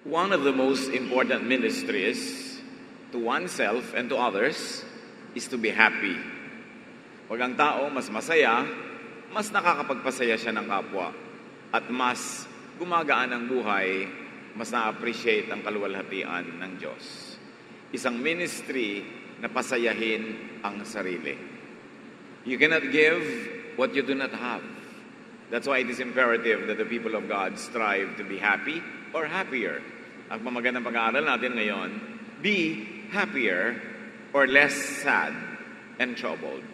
One of the most important ministries to oneself and to others is to be happy. Pag ang tao mas masaya, mas nakakapagpasaya siya ng kapwa. At mas gumagaan ang buhay, mas na-appreciate ang kaluwalhatian ng Diyos. Isang ministry na pasayahin ang sarili. You cannot give what you do not have. That's why it is imperative that the people of God strive to be happy or happier. Ang magandang pag-aaral natin ngayon, be happier or less sad and troubled.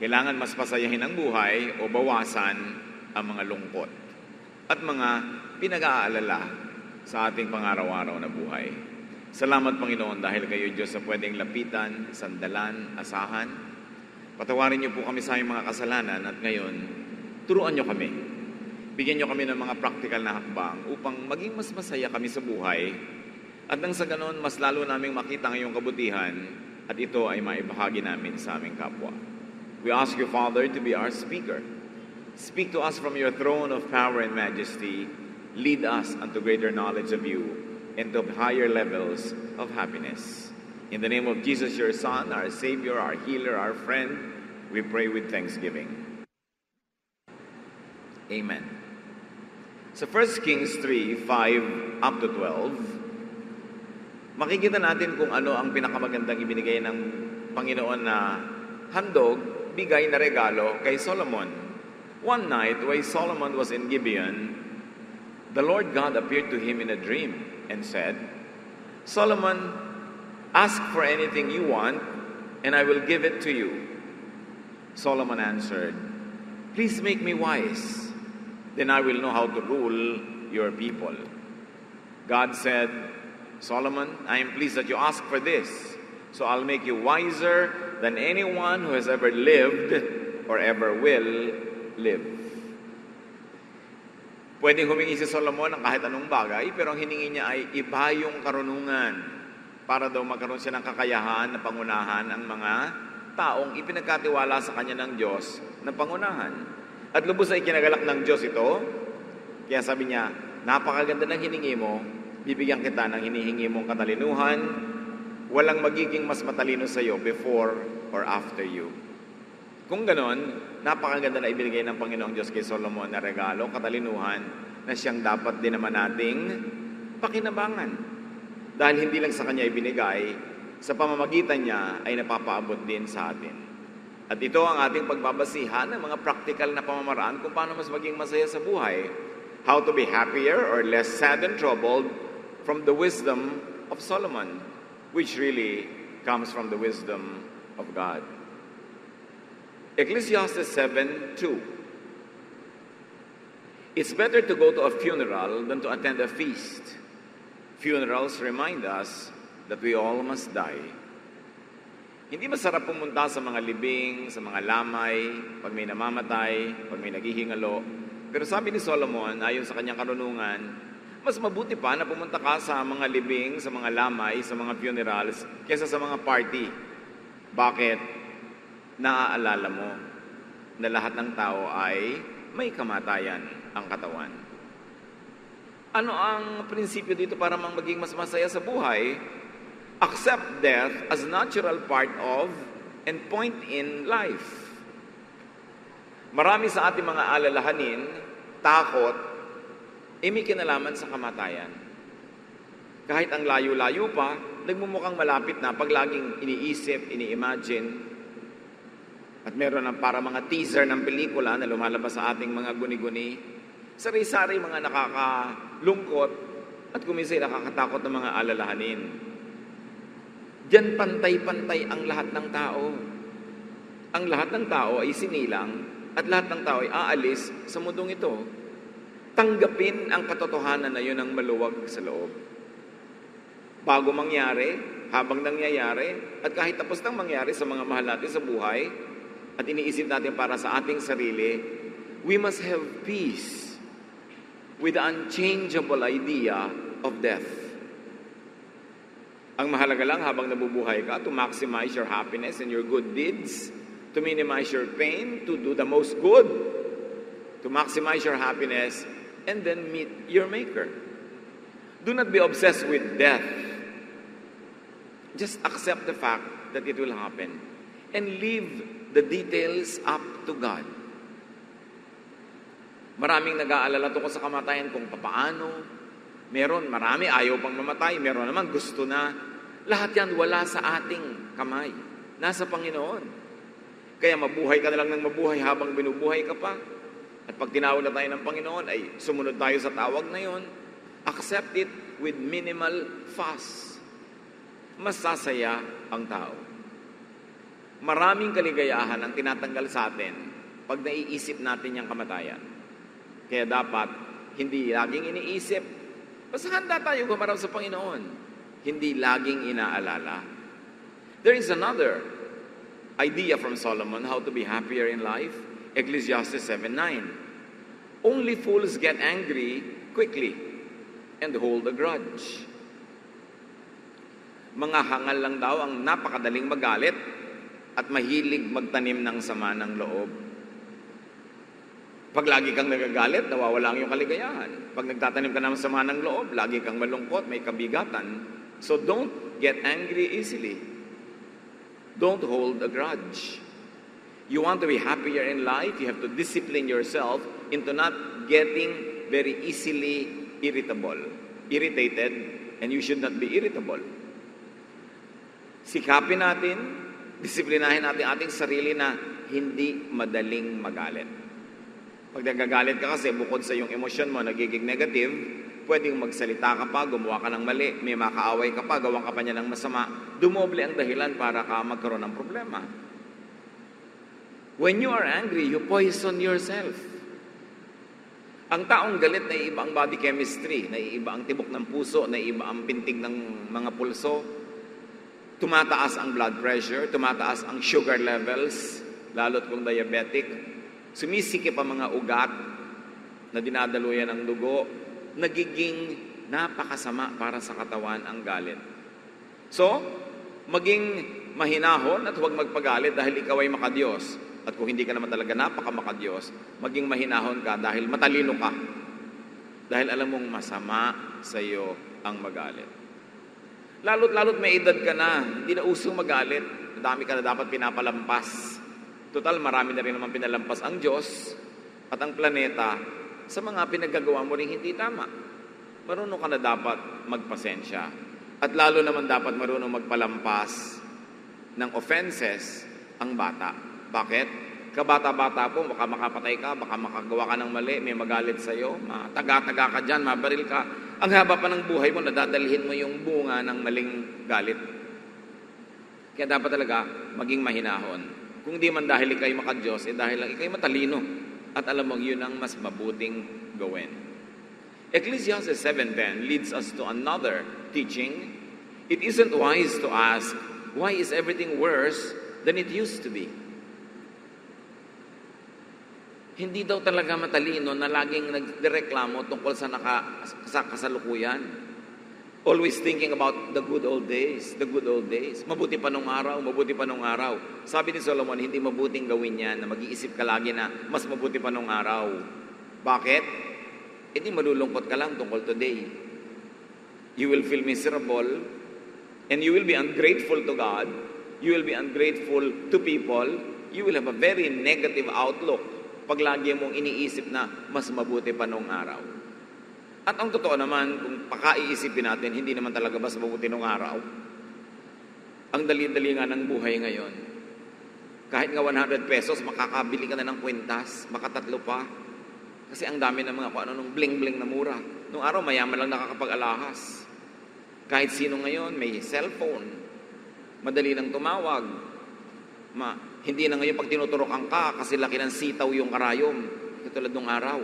Kailangan mas pasayahin ang buhay o bawasan ang mga lungkot at mga pinag-aalala sa ating pang-araw-araw na buhay. Salamat, Panginoon, dahil kayo, Diyos, sa pwedeng lapitan, sandalan, asahan. Patawarin niyo po kami sa aming mga kasalanan at ngayon, turuan niyo kami. Bigyan niyo kami ng mga practical na hakbang upang maging mas masaya kami sa buhay at nang sa ganon, mas lalo naming makita ang iyong kabutihan at ito ay maibahagi namin sa aming kapwa. We ask you, Father, to be our speaker. Speak to us from your throne of power and majesty. Lead us unto greater knowledge of you and to higher levels of happiness. In the name of Jesus, your Son, our Savior, our healer, our friend, we pray with thanksgiving. Amen. Sa 1 Kings 3:5 up to 12, makikita natin kung ano ang pinakamagandang ibinigay ng Panginoon na handog, bigay na regalo kay Solomon. One night, while Solomon was in Gibeon, the Lord God appeared to him in a dream and said, Solomon, ask for anything you want, and I will give it to you. Solomon answered, please make me wise. Then I will know how to rule your people. God said, Solomon, I am pleased that you ask for this, so I'll make you wiser than anyone who has ever lived or ever will live. Pwedeng humingi si Solomon ng kahit anong bagay, pero ang hiningi niya ay iba yung karunungan para daw magkaroon siya ng kakayahan na pangunahan ang mga taong ipinagkatiwala sa kanya ng Diyos na pangunahan. At lubos ay kinagalak ng Diyos ito. Kaya sabi niya, napakaganda ng hiningi mo, bibigyan kita ng hinihingi mong katalinuhan, walang magiging mas matalino sa iyo before or after you. Kung ganon, napakaganda na ibinigay ng Panginoong Diyos kay Solomon na regalo, katalinuhan, na siyang dapat din naman nating pakinabangan. Dahil hindi lang sa kanya ibinigay, sa pamamagitan niya ay napapaabot din sa atin. At ito ang ating pagbabasihan ng mga practical na pamamaraan kung paano mas maging masaya sa buhay. How to be happier or less sad and troubled from the wisdom of Solomon, which really comes from the wisdom of God. Ecclesiastes 7:2. It's better to go to a funeral than to attend a feast. Funerals remind us that we all must die. Hindi masarap pumunta sa mga libing, sa mga lamay, pag may namamatay, pag may naghihingalo. Pero sabi ni Solomon, ayon sa kanyang karunungan, mas mabuti pa na pumunta ka sa mga libing, sa mga lamay, sa mga funerals, kaysa sa mga party. Bakit? Naaalala mo na lahat ng tao ay may kamatayan ang katawan. Ano ang prinsipyo dito para maging mas masaya sa buhay? Accept death as a natural part of and point in life. Marami sa ating mga alalahanin, takot, may kinalaman sa kamatayan. Kahit ang layo-layo pa, nagmumukhang malapit na pag laging iniisip, ini-imagine, at meron ng para mga teaser ng pelikula na lumalabas sa ating mga guni-guni, sari-sari mga nakakalungkot at kuminsan nakakatakot ng mga alalahanin. Diyan pantay-pantay ang lahat ng tao. Ang lahat ng tao ay sinilang at lahat ng tao ay aalis sa mundong ito. Tanggapin ang katotohanan na yun ang maluwag sa loob. Bago mangyari, habang nangyayari, at kahit tapos nang mangyari sa mga mahal natin sa buhay, at iniisip natin para sa ating sarili, we must have peace with the unchangeable idea of death. Ang mahalaga lang habang nabubuhay ka, to maximize your happiness and your good deeds, to minimize your pain, to do the most good, to maximize your happiness, and then meet your Maker. Do not be obsessed with death. Just accept the fact that it will happen and leave the details up to God. Maraming nag-aalala tungkol sa kamatayan kung papaano. Marami ayaw pang mamatay. Meron naman gusto na. Lahat yan wala sa ating kamay. Nasa Panginoon. Kaya mabuhay ka na lang ng mabuhay habang binubuhay ka pa. At pag tinawag na tayo ng Panginoon, ay sumunod tayo sa tawag na yon. Accept it with minimal fuss. Masasaya ang tao. Maraming kaligayahan ang tinatanggal sa atin pag naiisip natin yung kamatayan. Kaya dapat hindi laging iniisip. Basta handa tayo gumarap sa Panginoon. Hindi laging inaalala. There is another idea from Solomon how to be happier in life. Ecclesiastes 7:9. Only fools get angry quickly and hold a grudge. Mga hangal lang daw ang napakadaling magalit at mahilig magtanim ng sama ng loob. Pag lagi kang nagagalit, nawawala ang iyong kaligayahan. Pag nagtatanim ka ng sama ng loob, lagi kang malungkot, may kabigatan. So don't get angry easily. Don't hold a grudge. You want to be happier in life, you have to discipline yourself into not getting very easily irritated, and you should not be irritable. Sikapin natin, disiplinahin natin ating sarili na hindi madaling magalit. Pag nagagalit ka kasi, bukod sa yung emosyon mo, nagiging negative, pwedeng magsalita ka pa, gumawa ka ng mali, may makaaway ka pa, gawa ka pa niya ng masama, dumoble ang dahilan para ka magkaroon ng problema. When you are angry, you poison yourself. Ang taong galit, naiiba ang body chemistry, naiiba ang tibok ng puso, naiiba ang pintig ng mga pulso, tumataas ang blood pressure, tumataas ang sugar levels, lalo't kung diabetic, sumisikip ang mga ugat na dinadaluyan ng dugo, nagiging napakasama para sa katawan ang galit. So, maging mahinahon at huwag magpagalit dahil ikaw ay makadiyos. At kung hindi ka naman talaga napakamakadiyos, maging mahinahon ka dahil matalino ka. Dahil alam mong masama sa iyo ang magalit. Lalo't may edad ka na, hindi na usong magalit. Madami ka na dapat pinapalampas. Total, marami na rin naman pinalampas ang Diyos at ang planeta sa mga pinaggagawa mo rin hindi tama. Marunong ka na dapat magpasensya. At lalo naman dapat marunong magpalampas ng offenses ang bata. Bakit? Kabata-bata po, baka makapatay ka, baka makagawa ka ng mali, may magalit sa'yo, taga-taga ka dyan, mabaril ka. Ang haba pa ng buhay mo, nadadalhin mo yung bunga ng maling galit. Kaya dapat talaga maging mahinahon. Kung di man dahil ikay makadiyos, dahil lang ikay matalino. At alam mo, yun ang mas mabuting gawin. Ecclesiastes 7:10 leads us to another teaching. It isn't wise to ask, why is everything worse than it used to be? Hindi daw talaga matalino na laging nagreklamo tungkol sa kasalukuyan. Always thinking about the good old days, the good old days. Mabuti pa nung araw, mabuti pa nung araw. Sabi ni Solomon, hindi mabuting gawin yan na mag-iisip ka lagi na mas mabuti pa nung araw. Bakit? Hindi malulungkot ka lang tungkol today. You will feel miserable and you will be ungrateful to God. You will be ungrateful to people. You will have a very negative outlook pag lagi mong iniisip na mas mabuti pa nung araw. At ang totoo naman, kung pakaiisipin natin, hindi naman talaga mas mabuti nung araw. Ang dali-dali nga ng buhay ngayon. Kahit nga 100 pesos, makakabili ka na ng kwintas, makatatlo pa. Kasi ang dami ng mga kung ano nung bling-bling na mura. Nung araw, mayaman lang nakakapag-alahas. Kahit sino ngayon, may cellphone. Madali nang tumawag. Hindi na ngayon pag tinuturokan ka kasi laki ng sitaw yung karayom. Katulad nung araw.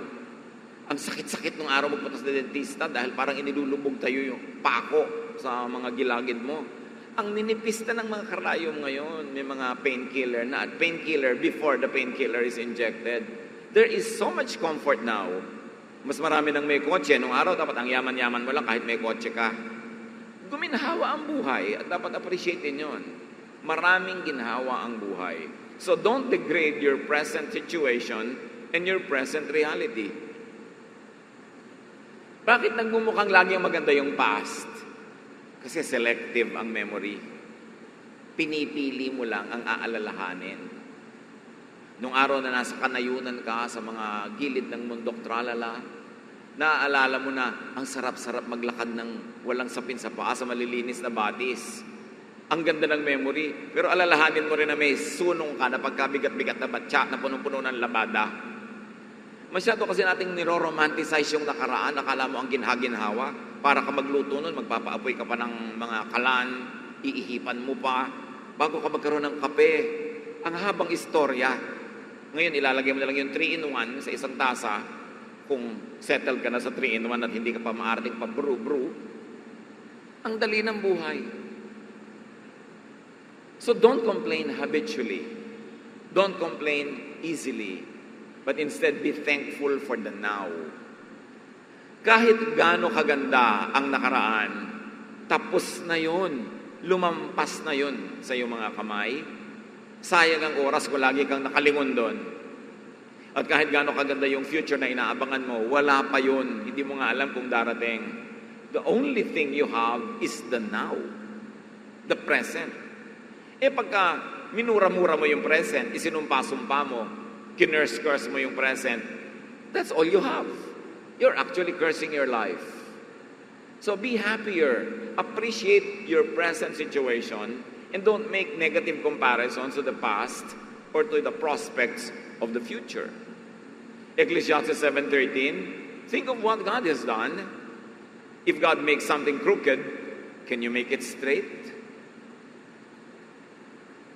Ang sakit-sakit nung araw magpunta sa dentista dahil parang inilulubog tayo yung pako sa mga gilagid mo. Ang ninipista ng mga karayom ngayon, may mga painkiller na at painkiller before the painkiller is injected. There is so much comfort now. Mas marami nang may kotse. Nung araw dapat ang yaman-yaman mo lang kahit may kotse ka. Guminhawa ang buhay at dapat appreciatein yon. Maraming ginhawa ang buhay. So don't degrade your present situation and your present reality. Bakit nagmumukhang laging maganda yung past? Kasi selective ang memory. Pinipili mo lang ang aalalahanin. Nung araw na nasa kanayunan ka sa mga gilid ng mundok tralala, naaalala mo na ang sarap-sarap maglakad ng walang sapin sa paa sa malilinis na batis. Ang ganda ng memory. Pero alalahanin mo rin na may sunong ka na pagkabigat-bigat na batya na punong-puno ng labada. Masyado kasi nating niro-romanticize yung nakaraan. Akala mo ang ginhaginhawa. Para ka magluto nun, magpapaapoy ka pa ng mga kalan, iihipan mo pa, bago ka magkaroon ng kape. Ang habang istorya. Ngayon, ilalagay mo na lang yung 3-in-1 sa isang tasa. Kung settled ka na sa 3-in-1 at hindi ka pa maarting pa brew. Ang dali ng buhay. So don't complain habitually. Don't complain easily. But instead, be thankful for the now. Kahit gaano kaganda ang nakaraan, tapos na yun. Lumampas na yun sa iyong mga kamay. Sayang ang oras kung lagi kang nakalingon doon. At kahit gaano kaganda yung future na inaabangan mo, wala pa yun. Hindi mo nga alam kung darating. The only thing you have is the now. The present. Pagka minura-mura mo yung present, isinumpa-sumpa mo, kinurse-curse mo yung present, that's all you have. You're actually cursing your life. So be happier. Appreciate your present situation and don't make negative comparisons to the past or to the prospects of the future. Ecclesiastes 7:13, think of what God has done. If God makes something crooked, can you make it straight?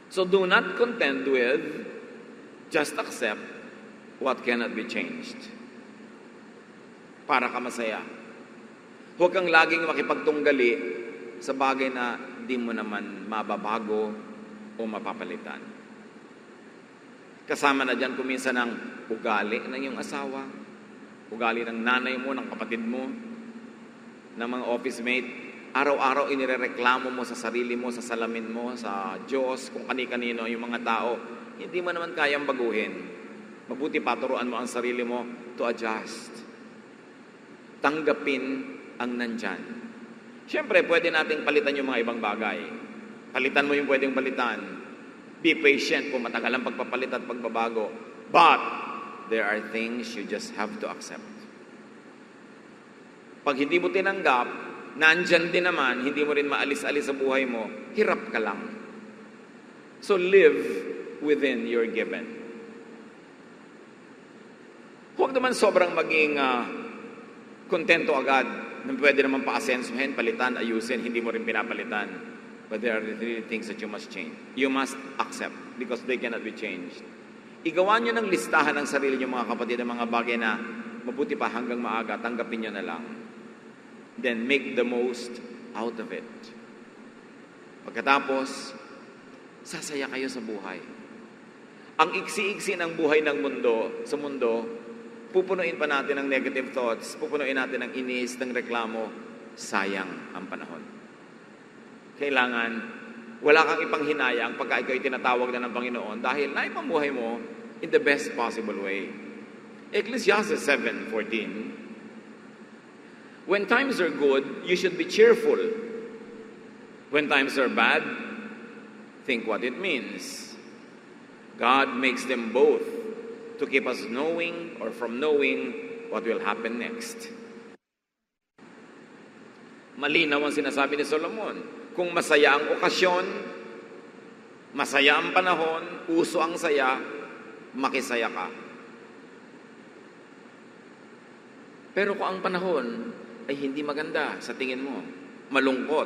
So do not contend with, just accept what cannot be changed. Para ka masaya. Huwag kang laging makipagtunggali sa bagay na di mo naman mababago o mapapalitan. Kasama na dyan kuminsan ng ugali ng iyong asawa, ugali ng nanay mo, ng kapatid mo, ng mga office mate. Araw-araw inirereklamo mo sa sarili mo, sa salamin mo, sa Diyos, kung kani-kanino yung mga tao. Hindi mo naman kayang baguhin. Mabuti paturuan mo ang sarili mo to adjust. Tanggapin ang nandyan. Siyempre, pwede nating palitan yung mga ibang bagay. Palitan mo yung pwedeng palitan. Be patient kung matagal ang pagpapalit at pagbabago. But, there are things you just have to accept. Pag hindi mo tinanggap, nandyan din naman, hindi mo rin maalis-alis sa buhay mo, hirap ka lang. So, live within your given. Huwag naman sobrang maging kontento agad na pwede naman pa-asensuhin, palitan, ayusin, hindi mo rin pinapalitan. But there are really things that you must change. You must accept because they cannot be changed. Igawa nyo ng listahan ng sarili nyo mga kapatid ng mga bagay na mabuti pa hanggang maaga, tanggapin nyo na lang. Then make the most out of it. Pagkatapos, sasaya kayo sa buhay. Ang iksi-iksi ng buhay ng mundo, sa mundo, pupunuin pa natin ng negative thoughts, pupunuin natin ng inis, ng reklamo, sayang ang panahon. Kailangan, wala kang ipanghinayang pagka ikaw'y tinatawag na ng Panginoon dahil naipamuhay mo in the best possible way. Ecclesiastes 7:14, when times are good, you should be cheerful. When times are bad, think what it means. God makes them both to keep us knowing or from knowing what will happen next. Malinaw ang sinasabi ni Solomon. Kung masaya ang okasyon, masaya ang panahon, uso ang saya, makisaya ka. Pero kung ang panahon ay hindi maganda sa tingin mo, malungkot,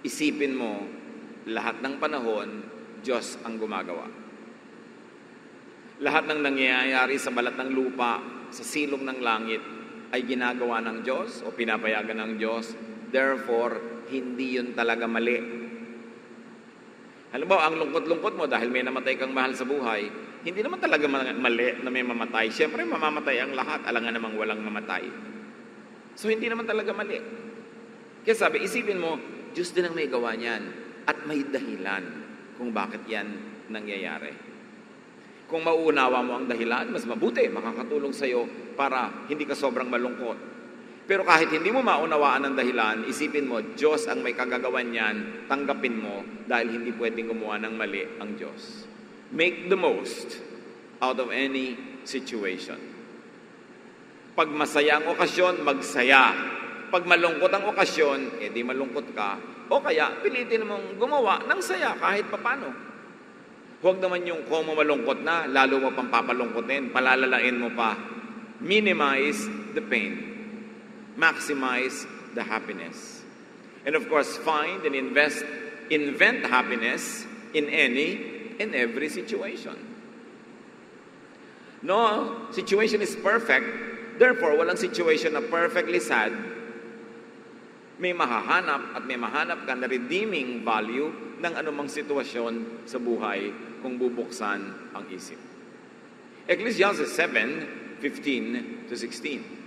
isipin mo, lahat ng panahon, Diyos ang gumagawa. Lahat ng nangyayari sa balat ng lupa, sa silong ng langit, ay ginagawa ng Diyos o pinapayagan ng Diyos. Therefore, hindi yun talaga mali. Halimbawa, ang lungkot-lungkot mo dahil may namatay kang mahal sa buhay, hindi naman talaga mali na may mamatay. Siyempre, mamamatay ang lahat. Alangan namang walang mamatay. So, hindi naman talaga mali. Kaya sabi, isipin mo, Diyos din ang may gawa niyan at may dahilan kung bakit yan nangyayari. Kung mauunawa mo ang dahilan, mas mabuti, makakatulong sa'yo para hindi ka sobrang malungkot. Pero kahit hindi mo maunawaan ang dahilan, isipin mo, Diyos ang may kagagawan niyan, tanggapin mo dahil hindi pwedeng gumawa ng mali ang Diyos. Make the most out of any situation. Pag masaya ang okasyon, magsaya. Pag malungkot ang okasyon, di malungkot ka. O kaya, pilitin mong gumawa ng saya kahit papano. Huwag naman yung kung malungkot na, lalo mo pang papalungkotin, palalalain mo pa. Minimize the pain. Maximize the happiness. And of course, find and invent happiness in any and every situation. No situation is perfect. Therefore, walang situation na perfectly sad. May mahahanap at may mahanap ka na redeeming value ng anumang sitwasyon sa buhay kung bubuksan ang isip. Ecclesiastes 7:15-16.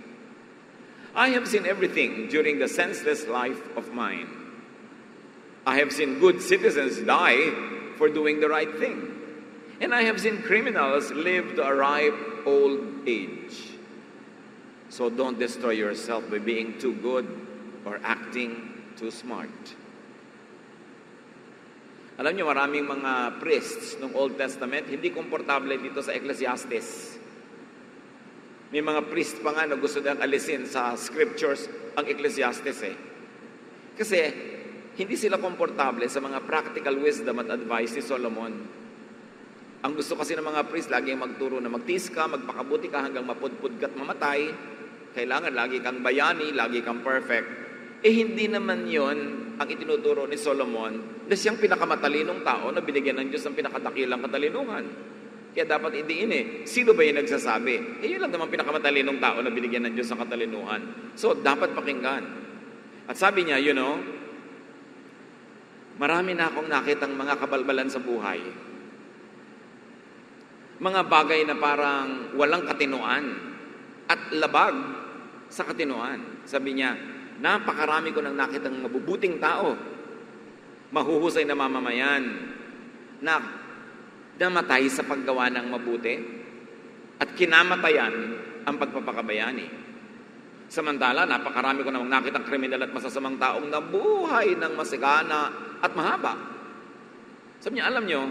I have seen everything during the senseless life of mine. I have seen good citizens die for doing the right thing. And I have seen criminals live to a ripe old age. So don't destroy yourself by being too good or acting too smart. Alam niyo, maraming mga priests ng Old Testament, hindi komportable dito sa Ecclesiastes. May mga priest pa nga na gusto nilang alisin sa scriptures ang Ecclesiastes Kasi hindi sila komportable sa mga practical wisdom at advice ni Solomon. Ang gusto kasi ng mga priest, laging magturo na magtiis ka, magpakabuti ka hanggang mapudpud ka't mamatay. Kailangan lagi kang bayani, lagi kang perfect. Hindi naman yon ang itinuturo ni Solomon na siyang pinakamatalinong tao na binigyan ng Diyos ng pinakadakilang katalinuhan. Kaya dapat idiin sino ba yung nagsasabi? Yun lang naman pinakamatalinong tao na binigyan ng Diyos ng katalinuhan. So, dapat pakinggan. At sabi niya, marami na akong nakitang mga kabalbalan sa buhay. Mga bagay na parang walang katinoan at labag sa katinoan. Sabi niya, napakarami ko nang nakitang mabubuting tao, mahuhusay na mamamayan, na namatay sa paggawa ng mabuti at kinamatayan ang pagpapakabayani. Samantala, napakarami ko nang nakitang kriminal at masasamang taong nabuhay ng masigana at mahaba. Sabi niya, alam niyo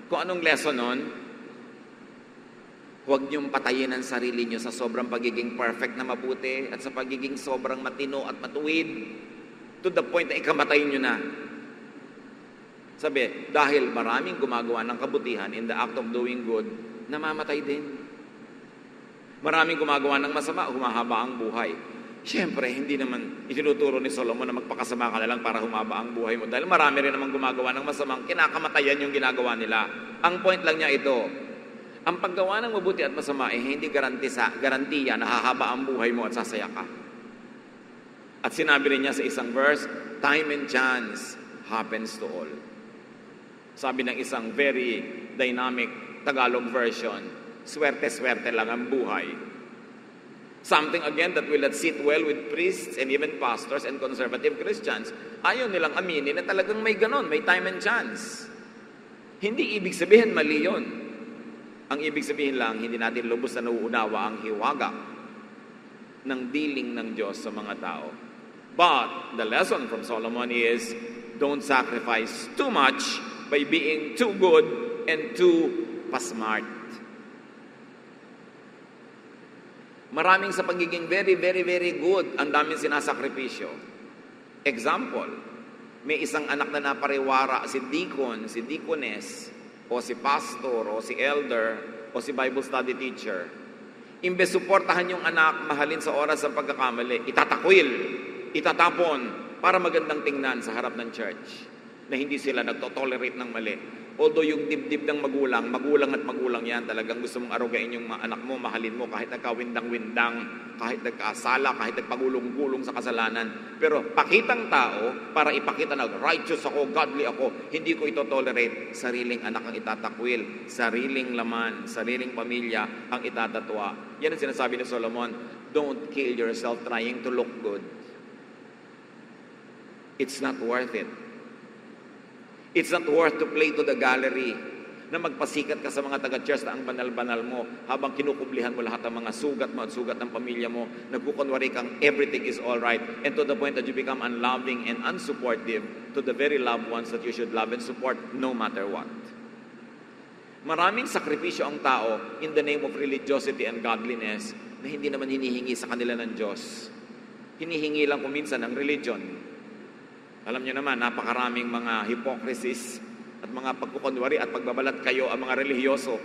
kung anong lesson nun? Huwag niyong patayin ang sarili niyo sa sobrang pagiging perfect na mabuti at sa pagiging sobrang matino at matuwid to the point na ikamatay niyo na. Sabi, dahil maraming gumagawa ng kabutihan in the act of doing good, namamatay din. Maraming gumagawa ng masama, humahaba ang buhay. Siyempre, hindi naman itinuturo ni Solomon na magpakasama ka na lang para humaba ang buhay mo. Dahil marami rin naman gumagawa ng masamang kinakamatayan yung ginagawa nila. Ang point lang niya ito, ang paggawa ng mabuti at masama hindi garantiya na hahaba ang buhay mo at sasaya ka. At sinabi rin niya sa isang verse, time and chance happens to all. Sabi ng isang very dynamic Tagalog version, swerte-swerte lang ang buhay. Something again that will not sit well with priests and even pastors and conservative Christians. Ayaw nilang aminin na talagang may ganon, may time and chance. Hindi ibig sabihin mali yun. Ang ibig sabihin lang, hindi natin lubos na nauunawa ang hiwaga ng dealing ng Diyos sa mga tao. But the lesson from Solomon is, don't sacrifice too much by being too good and too pasmart. Maraming sa pagiging very, very, very good, ang daming sinasakripisyo. Example, may isang anak na napariwara, si deacon, si deaconess, o si pastor, o si elder, o si Bible study teacher. Imbes suportahan yung anak, mahalin sa oras ng pagkakamali, itatakwil, itatapon, para magandang tingnan sa harap ng church, na hindi sila nagtotolerate ng mali. Although yung dibdib ng magulang at magulang yan, talagang gusto mong arugain yung anak mo, mahalin mo, kahit nagkawindang-windang, kahit nagkasala, kahit nagpagulong-gulong sa kasalanan. Pero pakitang tao, para ipakita na righteous ako, godly ako, hindi ko ito tolerate. Sariling anak ang itatakwil, sariling laman, sariling pamilya ang itatatwa. Yan ang sinasabi ni Solomon, don't kill yourself trying to look good. It's not worth it. It's not worth to play to the gallery. na magpasikat ka sa mga taga-church na ang banal-banal mo habang kinukublihan mo lahat ng mga sugat mo at sugat ng pamilya mo, nagkukunwari kang everything is all right, and to the point that you become unloving and unsupportive to the very loved ones that you should love and support no matter what. Maraming sakripisyo ang tao in the name of religiosity and godliness na hindi naman hinihingi sa kanila ng Diyos. Hinihingi lang kuminsan ng religion. Alam niyo naman, napakaraming mga hypocrisies at mga pagkukunwari at pagbabalat kayo ang mga relihiyoso.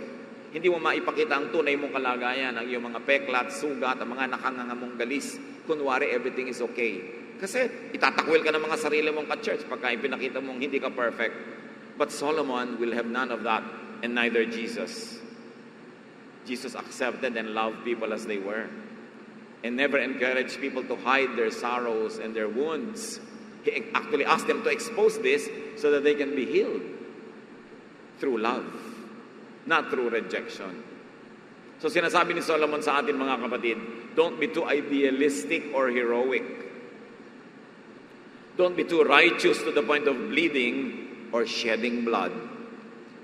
Hindi mo maipakita ang tunay mong kalagayan, ang iyong mga peklat, sugat, ang mga nakangangamong galis. Kunwari, everything is okay. Kasi itatakwil ka ng mga sarili mong ka-church pagka ipinakita mong hindi ka perfect. But Solomon will have none of that, and neither Jesus. Jesus accepted and loved people as they were, and never encouraged people to hide their sorrows and their wounds. He actually asked them to expose this so that they can be healed through love, not through rejection. So sinasabi ni Solomon sa atin, mga kapatid, don't be too idealistic or heroic. Don't be too righteous to the point of bleeding or shedding blood,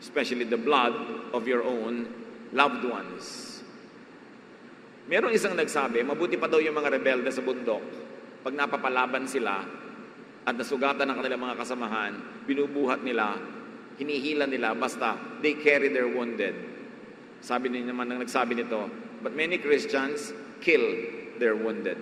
especially the blood of your own loved ones. Merong isang nagsabi, mabuti pa daw yung mga rebelde sa bundok, pag napapalaban sila at nasugatan ng kanilang mga kasamahan, binubuhat nila, hinihila nila, basta they carry their wounded. Sabi naman ng nagsabi nito, but many Christians kill their wounded.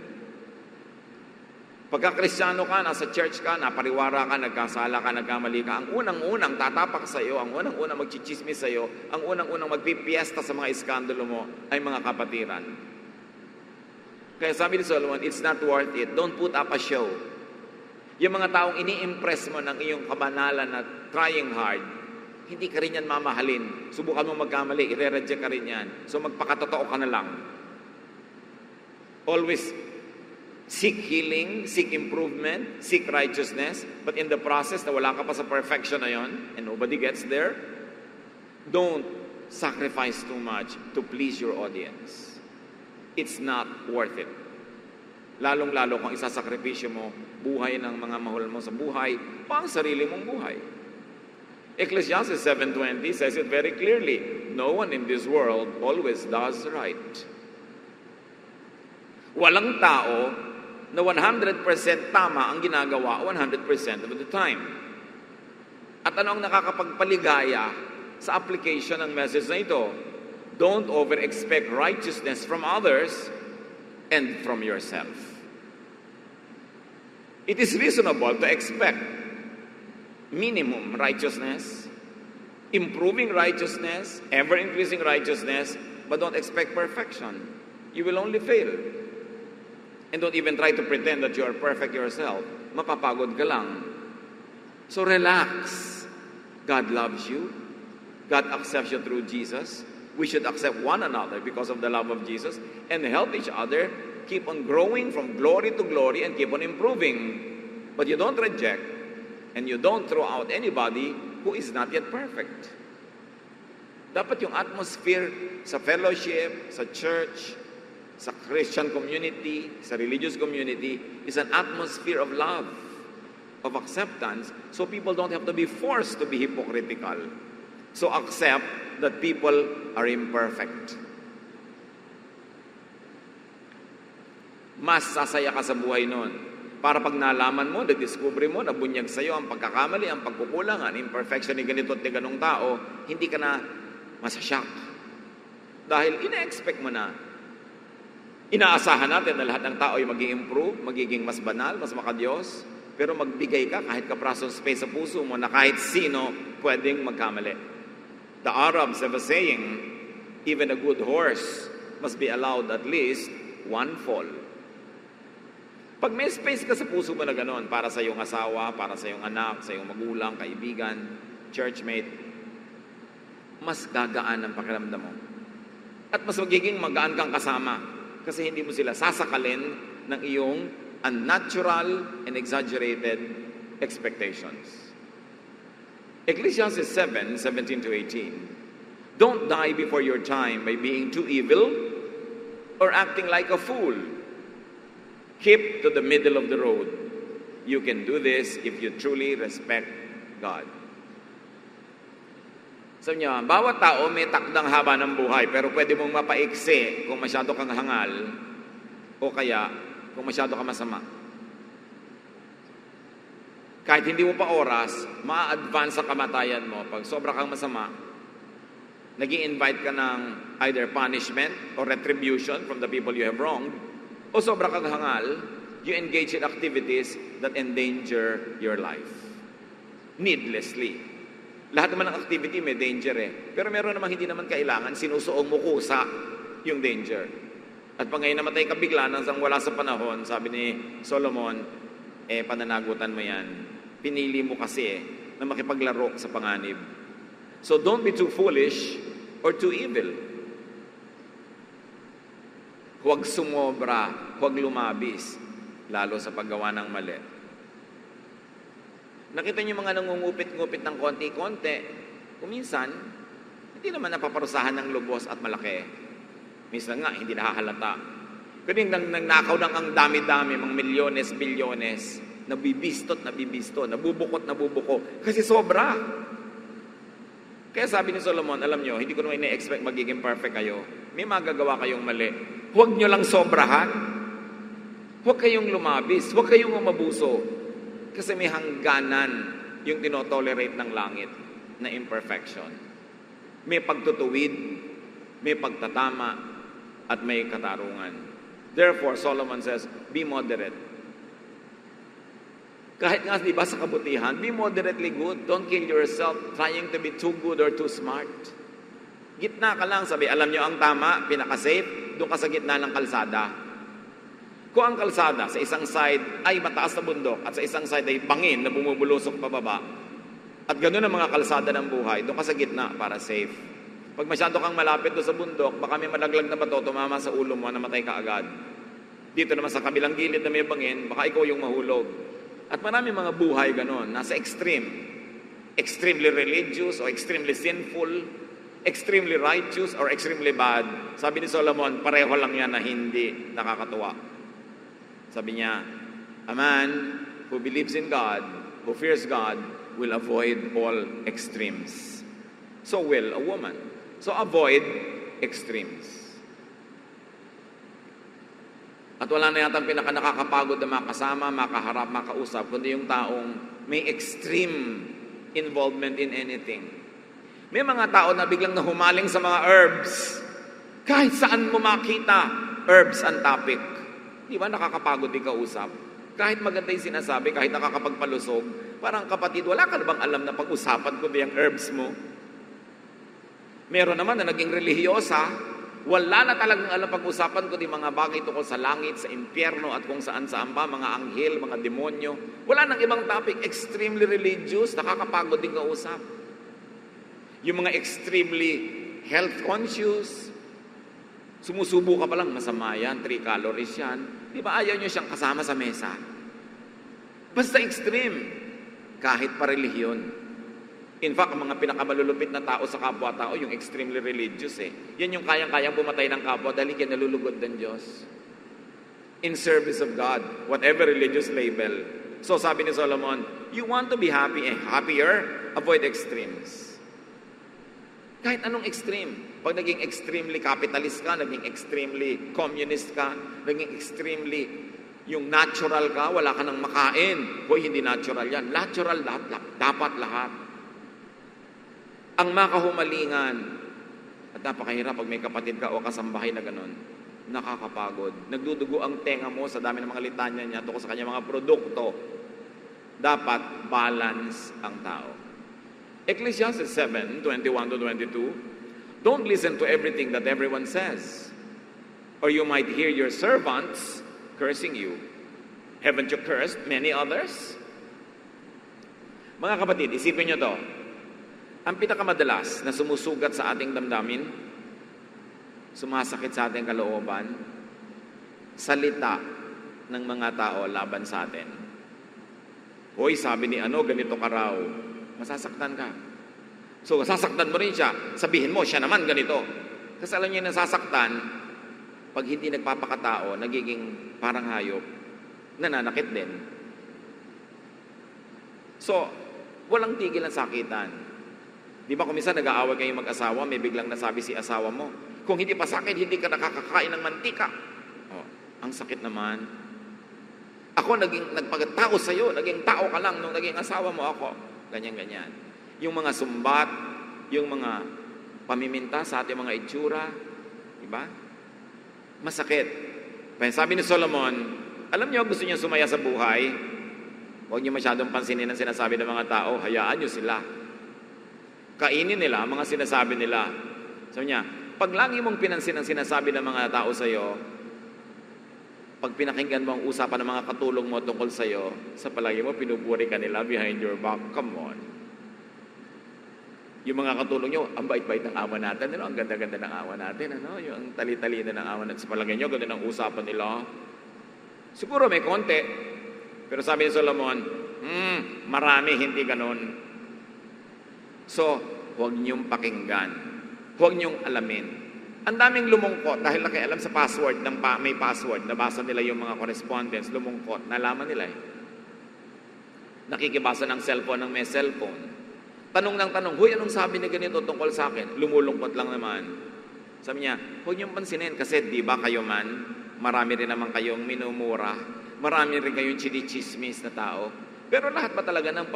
Pagka Kristiyano ka, nasa church ka, napariwara ka, nagkasala ka, nagkamali ka, ang unang-unang tatapak sa iyo, ang unang-unang magchichismis sa iyo, ang unang-unang magpipiesta sa mga iskandalo mo ay mga kapatiran. Kaya sabi ni Solomon, it's not worth it. Don't put up a show. Yung mga taong ini-impress mo ng iyong kabanalan na trying hard, hindi ka rin yan mamahalin. Subukan mo magkamali, ire-reject ka rin yan. So magpakatotoo ka na lang. Always seek healing, seek improvement, seek righteousness, but in the process na wala ka pa sa perfection na yon, and nobody gets there, don't sacrifice too much to please your audience. It's not worth it. Lalong-lalo kung isasakripisyo mo buhay ng mga mahal mo sa buhay o ang sarili mong buhay. Ecclesiastes 7:20 says it very clearly, no one in this world always does right. Walang tao na 100% tama ang ginagawa 100% of the time. At ano ang nakakapagpaligaya sa application ng message na ito? Don't over-expect righteousness from others and from yourself. It is reasonable to expect minimum righteousness, improving righteousness, ever-increasing righteousness, but don't expect perfection. You will only fail. And don't even try to pretend that you are perfect yourself. Mapapagod ka lang. So relax. God loves you. God accepts you through Jesus. We should accept one another because of the love of Jesus and help each other keep on growing from glory to glory and keep on improving. But you don't reject and you don't throw out anybody who is not yet perfect. Dapat yung atmosphere sa fellowship, sa church, sa Christian community, sa religious community, is an atmosphere of love, of acceptance, so people don't have to be forced to be hypocritical. So accept that people are imperfect. Mas sasaya ka sa buhay nun. Para pag nalaman mo, na-discover mo, nabunyag sa'yo ang pagkakamali, ang pagkukulang, ang imperfection ni ganito at ni ganong tao, hindi ka na masasyak. Dahil ina-expect mo na. Inaasahan natin na lahat ng tao ay mag-i-improve, magiging mas banal, mas makadiyos, pero magbigay ka kahit kaprasong space sa puso mo na kahit sino pwedeng magkamali. The Arabs have a saying, even a good horse must be allowed at least one fall. Pag may space ka sa puso mo na gano'n, para sa iyong asawa, para sa iyong anak, sa iyong magulang, kaibigan, churchmate, mas gagaan ang pakiramdam mo. At mas magiging magaan kang kasama kasi hindi mo sila sasakalin ng iyong unnatural and exaggerated expectations. Ecclesiastes 7:17-18. Don't die before your time by being too evil or acting like a fool. Keep to the middle of the road. You can do this if you truly respect God. Sabi niya, bawat tao may takdang haba ng buhay, pero pwede mong mapaiksi kung masyado kang hangal o kaya kung masyado ka masama. Kahit hindi mo pa oras, ma-advance sa kamatayan mo. Pag sobra kang masama, nag-i-invite ka ng either punishment or retribution from the people you have wronged, o sobra kang hangal, you engage in activities that endanger your life. Needlessly. Lahat naman ng activity may danger eh. Pero meron naman hindi naman kailangan, sinusuong mo kusa yung danger. At pag ngayon namatay ka bigla nang wala sa panahon, sabi ni Solomon, pananagutan mo yan. Pinili mo kasi na makipaglaro sa panganib. So don't be too foolish or too evil. Huwag sumobra, huwag lumabis, lalo sa paggawa ng mali. Nakita niyo mga nangungupit-ngupit ng konti-konti, kuminsan, hindi naman napaparusahan ng lubos at malaki. Minsan nga, hindi nakahalata. Kuning nangnakaw ng ang dami-dami, mga milyones, bilyones, nabibisto, nabubukot, kasi sobra. Kaya sabi ni Solomon, alam nyo, hindi ko naman ina-expect magiging perfect kayo. May magagawa kayong mali. Huwag nyo lang sobrahan. Huwag kayong lumabis. Huwag kayong umabuso. Kasi may hangganan yung tinotolerate ng langit na imperfection. May pagtutuwid, may pagtatama, at may katarungan. Therefore, Solomon says, be moderate. Kahit nga, di ba, sa kabutihan, be moderately good. Don't kill yourself trying to be too good or too smart. Gitna ka lang, sabi, alam nyo ang tama, pinaka-safe, doon ka sa gitna ng kalsada. Kung ang kalsada sa isang side ay mataas na bundok at sa isang side ay bangin na bumubulusok pababa, at ganoon ang mga kalsada ng buhay, doon ka sa gitna para safe. Pag masyado kang malapit doon sa bundok, baka may malaglag na bato, tumama sa ulo mo, namatay ka agad. Dito naman sa kabilang gilid na may bangin, baka ikaw yung mahulog. At marami mga buhay ganon, nasa extreme. Extremely religious or extremely sinful, extremely righteous or extremely bad. Sabi ni Solomon, pareho lang yan na hindi nakakatuwa. Sabi niya, a man who believes in God, who fears God, will avoid all extremes. So will a woman. So avoid extremes. At wala na yata nakakapagod na makasama, makaharap, makausap, kundi yung taong may extreme involvement in anything. May mga tao na biglang nahumaling sa mga herbs. Kahit saan mo makita, herbs ang topic. Di ba nakakapagod din kausap? Kahit maganda yung sinasabi, kahit nakakapagpalusog, parang kapatid, wala ka na bang alam na pag-usapan kundi ang herbs mo? Meron naman na naging relihiyosa, wala na talagang alam pag-usapan kundi mga bagay tungkol sa langit, sa impyerno at kung saan-saan pa, mga anghel, mga demonyo. Wala nang ibang topic, extremely religious, nakakapagod din kausap. Yung mga extremely health conscious, sumusubo ka pa lang, masama yan, 3 calories yan. Di ba ayaw nyo siyang kasama sa mesa? Basta extreme, kahit pa relihiyon. In fact, ang mga pinakamalulupit na tao sa kapwa-tao, yung extremely religious eh. Yan yung kayang-kayang pumatay ng kapwa dahil kinalulugod ng Diyos. In service of God, whatever religious label. So sabi ni Solomon, you want to be happy and happier, avoid extremes. Kahit anong extreme. Pag naging extremely capitalist ka, naging extremely communist ka, naging extremely yung natural ka, wala ka nang makain. Hoy, hindi natural yan. Natural lahat, dapat lahat. Ang makahumalingan, at napakahirap pag may kapatid ka o kasambahay na ganun, nakakapagod. Nagdudugo ang tenga mo sa dami ng mga litanya niya tungkol sa kanyang mga produkto. Dapat balance ang tao. Ecclesiastes 7:21-22, don't listen to everything that everyone says, or you might hear your servants cursing you. Haven't you cursed many others? Mga kapatid, isipin nyo to. Ang pinakamadalas na sumusugat sa ating damdamin, sumasakit sa ating kalooban, salita ng mga tao laban sa atin. Hoy, sabi ni ano, ganito ka raw. Masasaktan ka. So, sasaktan mo rin siya. Sabihin mo, siya naman ganito. Kasi alam niyo, nasasaktan, pag hindi nagpapakatao, nagiging parang hayop, nananakit din. So, walang tigil ang sakitan. Di ba kung minsan nag-aaway kayong mag-asawa, may biglang nasabi si asawa mo, kung hindi pa sakit, hindi ka nakakakain ng mantika. Oh, ang sakit naman. Ako nagpagtao sa'yo, naging tao ka lang nung naging asawa mo ako. Ganyan-ganyan. Yung mga sumbat, yung mga pamiminta sa ating mga itsura, di ba? Masakit. Kaya sabi ni Solomon, alam niyo, gusto niyo sumaya sa buhay, huwag niyo masyadong pansinin ang sinasabi ng mga tao, hayaan niyo sila. Kainin nila ang mga sinasabi nila. Sabi niya, pag lagi mong pinansin ang sinasabi ng mga tao sa iyo, pag pinakinggan mo ang usapan ng mga katulong mo tungkol sa iyo, sa palagi mo, pinupuri ka nila behind your back. Come on. Yung mga katulong nyo, ang bait-bait ng awa natin, ano? Ang ganda-ganda ng awa natin, ano? Yung tali-talina ng awa natin. Sa palagay nyo, ganda ng usapan nila. Siguro may konti. Pero sabi ni Solomon, marami, hindi ganon. So, huwag niyong pakinggan. Huwag niyong alamin. Ang daming lumungkot dahil nakialam sa password, may password, nabasa nila yung mga correspondence, lumungkot, nalaman nila eh. Nakikibasa ng cellphone ng may cellphone. Tanong ng tanong, huy, anong sabi ni ganito tungkol sa akin? Lumulungkot lang naman. Sabi niya, huwag niyong pansinin kasi di ba kayo man, marami rin naman kayong minumura, marami rin kayong chinichismis na tao. Pero lahat ba talaga ng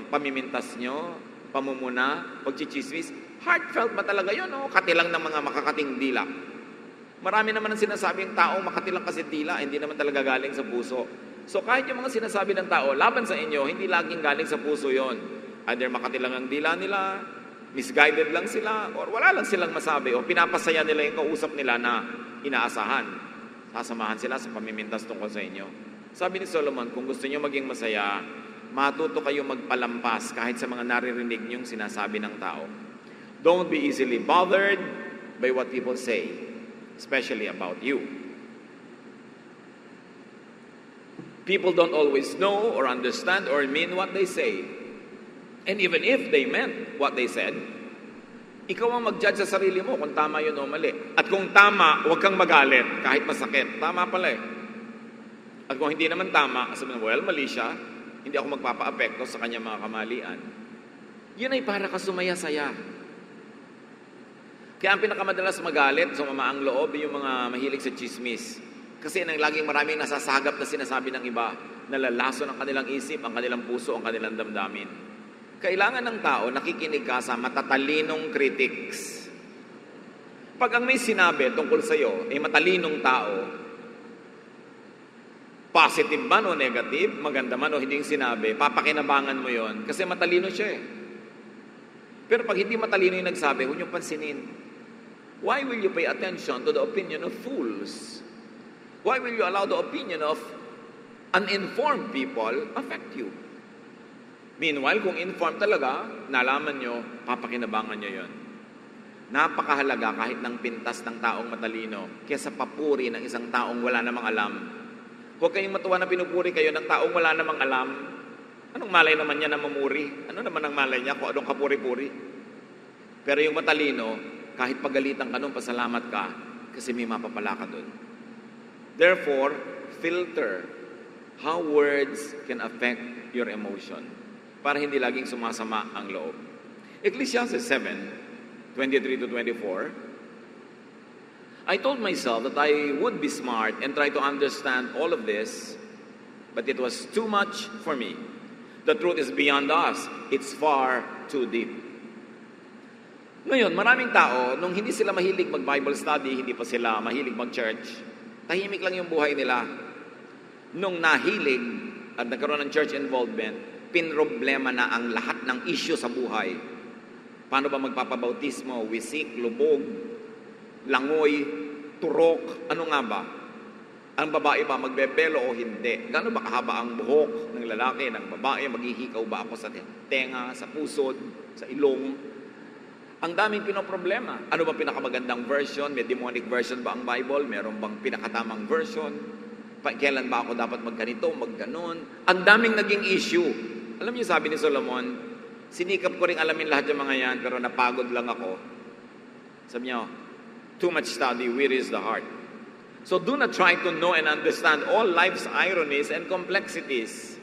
pamimintas nyo, pamumuna, pagchichismis, heartfelt ba talaga yun? O katilang ng mga makakating dila? Marami naman ang sinasabing tao, makatilang kasi dila, hindi naman talaga galing sa puso. So kahit yung mga sinasabi ng tao, laban sa inyo, hindi laging galing sa puso yon. Either makatilang ang dila nila, misguided lang sila, or wala lang silang masabi, o pinapasaya nila yung kausap nila na inaasahan. Sasamahan sila sa pamimintas tungkol sa inyo. Sabi ni Solomon, kung gusto niyo maging masaya, matuto kayo magpalampas kahit sa mga naririnig niyong sinasabi ng tao. Don't be easily bothered by what people say, especially about you. People don't always know or understand or mean what they say. And even if they meant what they said, ikaw ang mag-judge sa sarili mo kung tama yun o mali. At kung tama, huwag kang magalit kahit masakit. Tama pala eh. At kung hindi naman tama, sabihin mo, well, mali siya, hindi ako magpapa-apekto sa kanyang mga kamalian. Yun ay para ka sumaya-saya. Kaya ang pinakamadalas magalit, sumama ang loob, yung mga mahilig sa chismis. Kasi nang laging maraming nasasagap na sinasabi ng iba, nalalaso ng kanilang isip, ang kanilang puso, ang kanilang damdamin. Kailangan ng tao, nakikinig ka sa matatalinong critics. Pag ang may sinabi tungkol sa iyo ay matalinong tao, positive man o negative, maganda man o hindi sinabi, papakinabangan mo yon kasi matalino siya eh. Pero pag hindi matalino yung nagsabi, huwag niyong pansinin. Why will you pay attention to the opinion of fools? Why will you allow the opinion of uninformed people affect you? Meanwhile, kung informed talaga, nalaman nyo, papakinabangan nyo yon. Napakahalaga kahit ng pintas ng taong matalino kaysa papuri ng isang taong wala namang alam. Huwag kayong matuwa na pinupuri kayo ng taong wala namang alam. Anong malay naman niya na mamuri? Ano naman ang malay niya kung anong kapuri-puri? Pero yung matalino, kahit pagalitan ka nun, pasalamat ka kasi may mapapala ka dun. Therefore, filter how words can affect your emotion para hindi laging sumasama ang loob. Ecclesiastes 7:23-24, I told myself that I would be smart and try to understand all of this, but it was too much for me. The truth is beyond us. It's far too deep. Ngayon, maraming tao, nung hindi sila mahilig mag-Bible study, hindi pa sila mahilig mag-church, tahimik lang yung buhay nila. Nung nahilig at nagkaroon ng church involvement, pinroblema na ang lahat ng issue sa buhay. Paano ba magpapabautismo, wisik, lubog, langoy, turok, ano nga ba? Ang babae ba magbebelo o hindi? Gaano ba kahaba ang buhok ng lalaki, ng babae? Maghihikaw ba ako sa tenga, sa pusod, sa ilong? Ang daming pinoproblema. Ano ba pinakamagandang version? May demonic version ba ang Bible? Meron bang pinakatamang version? Kailan ba ako dapat magganito, magganon? Ang daming naging issue. Alam niyo, sabi ni Solomon, sinikap ko rin alamin lahat yung mga yan, pero napagod lang ako. Sabi niyo, too much study wearies the heart. So do not try to know and understand all life's ironies and complexities.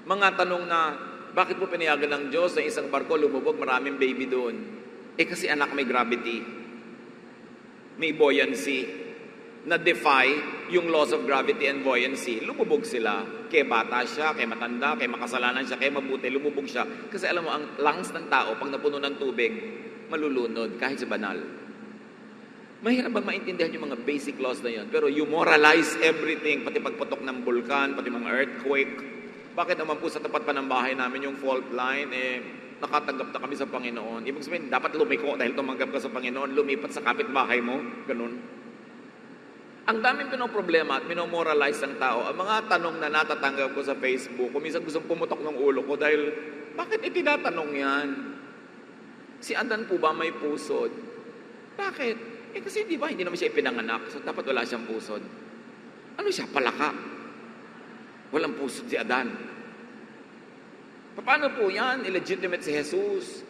Mga tanong na Bakit po pinayagan ng Diyos na isang barko lumubog, maraming baby doon? Kasi anak, may gravity. May buoyancy. Na-defy yung laws of gravity and buoyancy. Lumubog sila. Kaya bata siya, kaya matanda, kaya makasalanan siya, kaya mabuti, lumubog siya. Kasi alam mo, ang lungs ng tao, pag napuno ng tubig, malulunod, kahit sa banal. Mahirap ba maintindihan yung mga basic laws na yun? Pero you moralize everything, pati pagputok ng bulkan, pati mga earthquake. Bakit naman po sa tapat pa ng bahay namin yung fault line, nakatanggap na kami sa Panginoon. Ibig sabihin, dapat lumiko dahil tumanggap ka sa Panginoon, lumipat sa kapitbahay mo, ganun. Ang daming pinoproblema at minomoralize ng tao, ang mga tanong na natatanggap ko sa Facebook, kung minsan gustong pumutok ng ulo ko dahil, bakit itinatanong yan? Si Adan po ba may pusod? Bakit? Kasi di ba, hindi naman siya ipinanganak, so dapat wala siyang pusod. Ano siya? Palaka. Walang pusod si Adan. Paano po yan? Illegitimate si Jesus.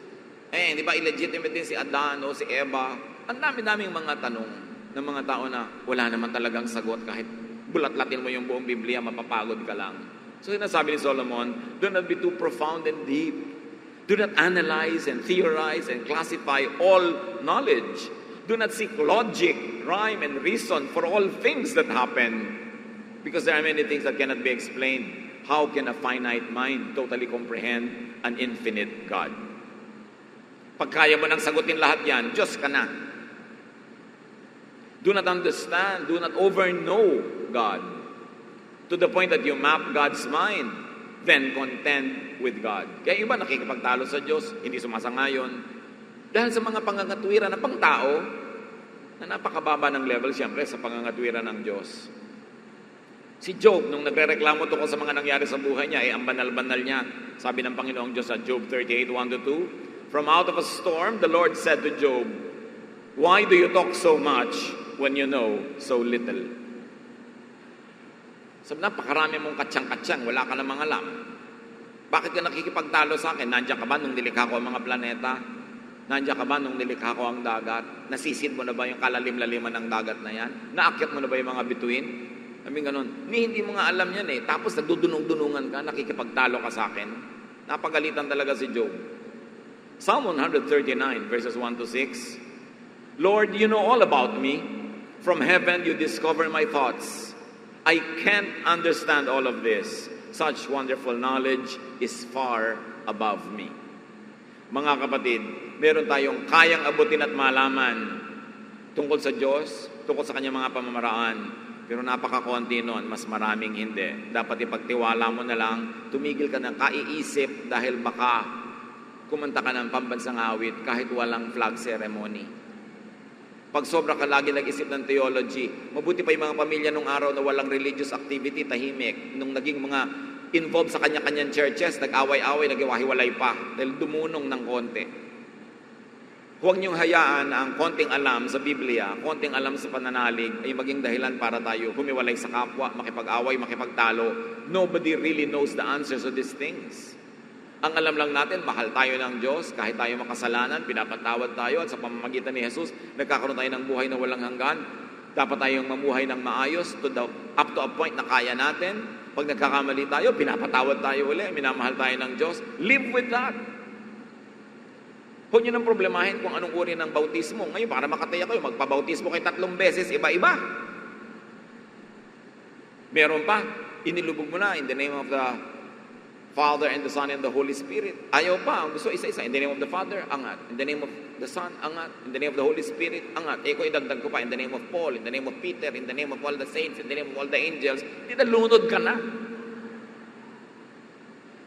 Di ba illegitimate din si Adan o si Eva? Ang dami-daming mga tanong ng mga tao na wala naman talagang sagot kahit bulat-latin mo yung buong Biblia, mapapagod ka lang. So sinasabi ni Solomon, do not be too profound and deep. Do not analyze and theorize and classify all knowledge. Do not seek logic, rhyme, and reason for all things that happen. Because there are many things that cannot be explained. How can a finite mind totally comprehend an infinite God? Pag kaya mo nang sagutin lahat yan, Diyos ka na. Do not understand, do not overknow God. To the point that you map God's mind, then contend with God. Kaya iba nakikipagtalo sa Diyos, hindi sumasangayon. Dahil sa mga pangangatwiran na pangtao, na napakababa ng level siyempre sa pangangatwiran ng Diyos. Si Job, nung nagre-reklamo tungkol sa mga nangyari sa buhay niya, ang banal-banal niya. Sabi ng Panginoong Diyos sa Job 38, 1-2, From out of a storm, the Lord said to Job, Why do you talk so much when you know so little? Sabi, napakarami mong katsang-katsang, wala ka namang alam. Bakit ka nakikipagtalo sa akin? Nandiyan ka ba nung nilikha ko ang mga planeta? Nandiyan ka ba nung nilikha ko ang dagat? Nasisid mo na ba yung kalalim-laliman ng dagat na yan? Naakyat mo na ba yung mga bituin? Sabi ganon, hindi mo nga alam yan Tapos nagdudunong-dunungan ka, nakikipagtalo ka sa akin. Napagalitan talaga si Job. Psalm 139, verses 1-6. Lord, you know all about me. From heaven you discover my thoughts. I can't understand all of this. Such wonderful knowledge is far above me. Mga kapatid, meron tayong kayang abutin at malaman tungkol sa Diyos, tungkol sa kanyang mga pamamaraan. Pero napakakonti nun, mas maraming hindi. Dapat ipagtiwala mo na lang, tumigil ka ng kaiisip dahil baka kumanta ka ng pambansang awit kahit walang flag ceremony. Pag sobra ka lagi nag-isip ng theology, mabuti pa yung mga pamilya nung araw na walang religious activity, tahimik. Nung naging mga involved sa kanya-kanyang churches, nag-away-away, nag-iwahiwalay pa dahil dumunong ng konti. Huwag niyong hayaan na ang konting alam sa Biblia, konting alam sa pananalig ay maging dahilan para tayo humiwalay sa kapwa, makipag-away, makipagtalo. Nobody really knows the answers to these things. Ang alam lang natin, mahal tayo ng Diyos, kahit tayo makasalanan, pinapatawad tayo, at sa pamamagitan ni Jesus, nagkakaroon tayo ng buhay na walang hanggan. Dapat tayong mamuhay ng maayos up to a point na kaya natin. Pag nagkakamali tayo, pinapatawad tayo ulit, minamahal tayo ng Diyos. Live with that. Huwag nyo nang problemahin kung anong uri ng bautismo. Ngayon, para makataya kayo, magpabautismo kayo 3 beses, iba-iba. Meron pa, inilubog mo na in the name of the Father and the Son and the Holy Spirit. Ayaw pa, ang gusto isa-isa. In the name of the Father, angat. In the name of the Son, angat. In the name of the Holy Spirit, angat. Ko idagdag ko pa, in the name of Paul, in the name of Peter, in the name of all the saints, in the name of all the angels. Hindi na lunod ka na.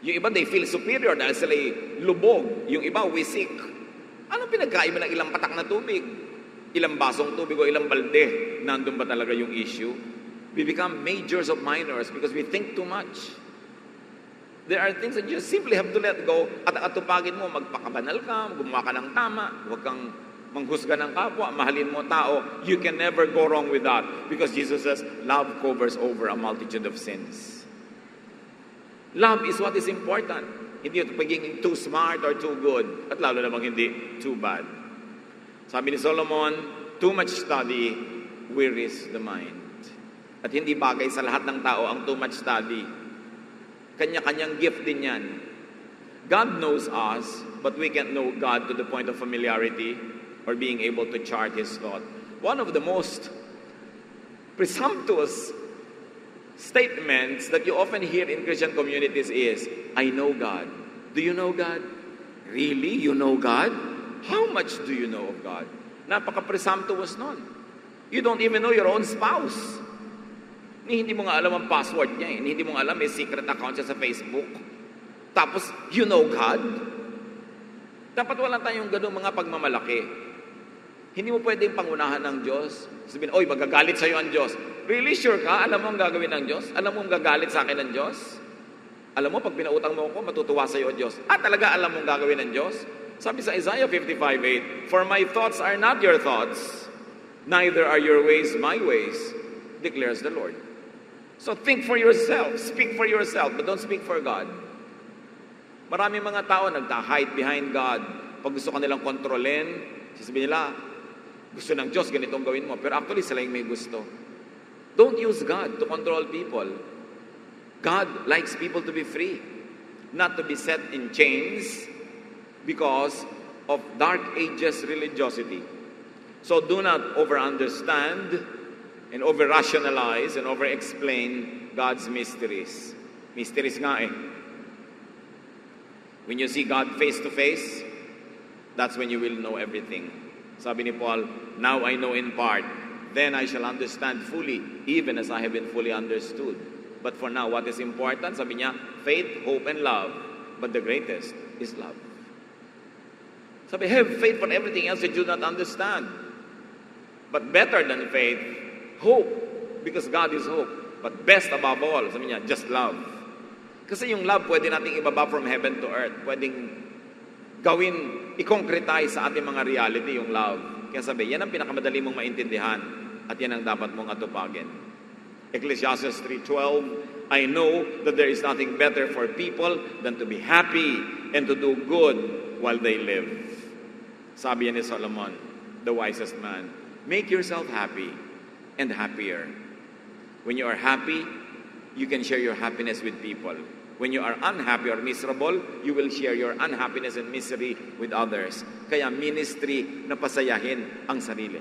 Yung iba, they feel superior dahil sila lubog. Yung iba, wisik. Anong pinagkaiba ng ilang patak na tubig? Ilang basong tubig o ilang balde? Nandun ba talaga yung issue? We become majors of minors because we think too much. There are things that you simply have to let go at atupagin mo, magpakabanal ka, gumawa ka ng tama, huwag kang manghusga ng kapwa, mahalin mo tao. You can never go wrong with that because Jesus says, love covers over a multitude of sins. Love is what is important. Hindi ito pagiging too smart or too good. At lalo namang hindi too bad. Sabi ni Solomon, too much study wearies the mind. At hindi bagay sa lahat ng tao ang too much study. Kanya-kanyang gift din yan. God knows us, but we can't know God to the point of familiarity or being able to chart His thought. One of the most presumptuous statements that you often hear in Christian communities is, I know God. Do you know God? Really? You know God? How much do you know of God? Napaka-presumptuous nun. You don't even know your own spouse. Hindi mo nga alam ang password niya eh. Hindi mo nga alam may secret account siya sa Facebook. Tapos, you know God? Dapat wala tayong ganung mga pagmamalaki. Hindi mo pwedeng pangunahan ng Diyos. Sabihin, oy, magagalit sa'yo ang Diyos. Really sure ka? Alam mo ang gagawin ng Diyos? Alam mo ang gagalit sa akin ng Diyos? Alam mo, pag pinautang mo ako, matutuwa sa'yo ang Diyos. Talaga alam mo ang gagawin ng Diyos? Sabi sa Isaiah 55:8, For my thoughts are not your thoughts, neither are your ways my ways, declares the Lord. So think for yourself, speak for yourself, but don't speak for God. Maraming mga tao nagta-hide behind God. Pag gusto kanilang kontrolin, sasabihin nila, gusto ng Diyos, ganitong gawin mo. Pero actually, sila yung may gusto. Don't use God to control people. God likes people to be free, not to be set in chains because of dark ages religiosity. So do not over-understand and over-rationalize and over-explain God's mysteries. Mysteries nga eh. When you see God face to face, that's when you will know everything. Sabi ni Paul, now I know in part, then I shall understand fully, even as I have been fully understood. But for now, what is important? Sabi niya, faith, hope, and love, but the greatest is love. Sabi, have faith for everything else that you do not understand. But better than faith, hope, because God is hope. But best above all, sabi niya, just love. Kasi yung love, pwede nating ibaba from heaven to earth. Pwedeng gawin, i-concretize sa ating mga reality yung love. Kaya sabi, yan ang pinakamadali mong maintindihan at yan ang dapat mong atupagin. Ecclesiastes 3:12, I know that there is nothing better for people than to be happy and to do good while they live. Sabi ni Solomon, the wisest man, make yourself happy and happier. When you are happy, you can share your happiness with people. When you are unhappy or miserable, you will share your unhappiness and misery with others. Kaya ministry na pasayahin ang sarili.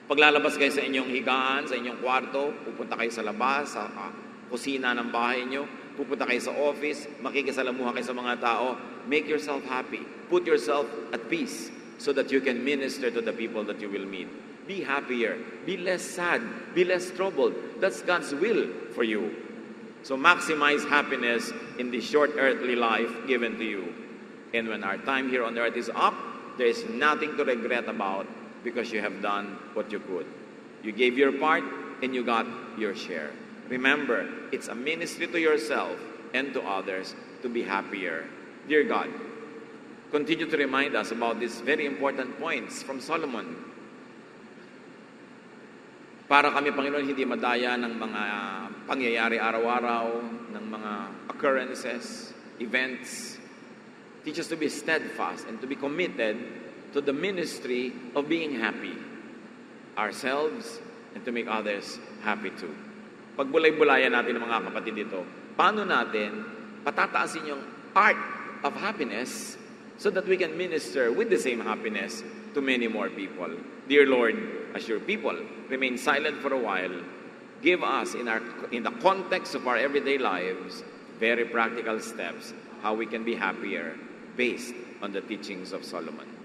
Paglalabas kayo sa inyong higaan, sa inyong kwarto, pupunta kayo sa labas, sa kusina ng bahay nyo, pupunta kayo sa office, makikisalamuha kayo sa mga tao, make yourself happy. Put yourself at peace so that you can minister to the people that you will meet. Be happier. Be less sad. Be less troubled. That's God's will for you. So maximize happiness in the short earthly life given to you. And when our time here on earth is up, there is nothing to regret about because you have done what you could. You gave your part and you got your share. Remember, it's a ministry to yourself and to others to be happier. Dear God, continue to remind us about these very important points from Solomon. Para kami, Panginoon, hindi madaya ng mga pangyayari araw-araw, ng mga occurrences, events. Teach us to be steadfast and to be committed to the ministry of being happy ourselves and to make others happy too. Pagbulay-bulayan natin ng mga kapatid dito, paano natin patataasin yung art of happiness so that we can minister with the same happiness to many more people. Dear Lord, as your people remain silent for a while, give us in the context of our everyday lives very practical steps how we can be happier based on the teachings of Solomon.